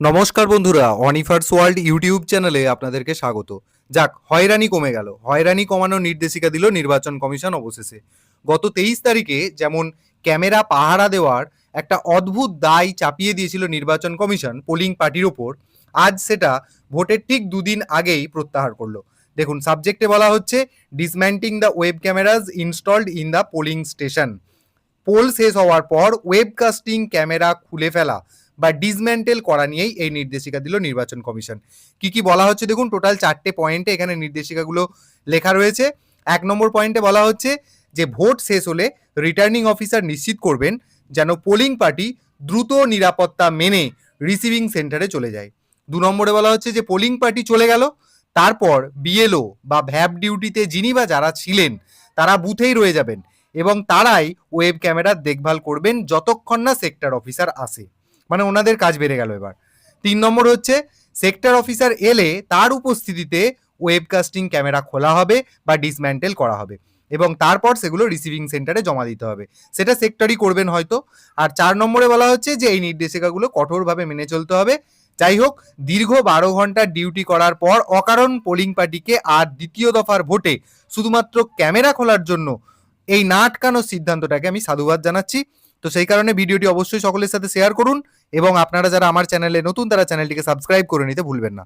নমস্কার বন্ধুরা, অনিফার্স world YouTube চ্যানেলে আপনাদেরকে স্বাগত। যাক, হয়রানি কমে গেল। হয়রানি কমানোর নির্দেশিকা দিল নির্বাচন কমিশন অবশেষে। গত 23 তারিখে যেমন ক্যামেরা পাহারা দেওয়ার একটা অদ্ভুত দায় চাপিয়ে দিয়েছিল নির্বাচন কমিশন পোলিং পার্টির ওপর, আজ সেটা ভোটের ঠিক দুদিন আগেই প্রত্যাহার করলো। দেখুন, সাবজেক্টে বলা হচ্ছে dismantling the web cameras installed in the polling station. Poll শেষ হওয়ার পর ওয়েবকাস্টিং ক্যামেরা খুলে ফেলা বা ডিসম্যান্টেল করা নিয়েই এই নির্দেশিকা দিল নির্বাচন কমিশন। কি কি বলা হচ্ছে দেখুন, টোটাল 4টে পয়েন্টে এখানে নির্দেশিকাগুলো লেখা রয়েছে। 1 নম্বর পয়েন্টে বলা হচ্ছে যে ভোট শেষ হলে রিটার্নিং অফিসার নিশ্চিত করবেন যেন পোলিং পার্টি দ্রুত নিরাপত্তা মেনে রিসিভিং সেন্টারে চলে যায়। 2 নম্বরে বলা হচ্ছে যে পোলিং পার্টি চলে গেল, তারপর বিএলও বা ভ্যাব ডিউটিতে যিনি বা যারা ছিলেন তারা বুথেই রয়ে যাবেন এবং তারাই ওয়েব ক্যামেরার দেখভাল করবেন যতক্ষণ না সেক্টর অফিসার আসে। মানে ওনাদের কাজ বেড়ে গেল এবার। 3 নম্বর হচ্ছে সেক্টর অফিসার এলে তার উপস্থিতিতে ওয়েবকাস্টিং ক্যামেরা খোলা হবে বা ডিসম্যান্টেল করা হবে এবং তারপর সেগুলো রিসিভিং সেন্টারে জমা দিতে হবে। সেটা সেক্টরই করবেন হয়তো। আর 4 নম্বরে বলা হচ্ছে যে এই নির্দেশিকাগুলো কঠোরভাবে মেনে চলতে হবে। যাই হোক, দীর্ঘ 12 ঘন্টার ডিউটি করার পর অকারণ পোলিং পার্টিকে আর দ্বিতীয় দফার ভোটে শুধুমাত্র ক্যামেরা খোলার জন্য এই না আটকানোর সিদ্ধান্তটাকে আমি সাধুবাদ জানাচ্ছি। তো সেই কারণে ভিডিওটি অবশ্যই সকলের সাথে শেয়ার করুন এবং আপনারা যারা আমার চ্যানেলে নতুন তারা চ্যানেলটিকে সাবস্ক্রাইব করে নিতে ভুলবেন না।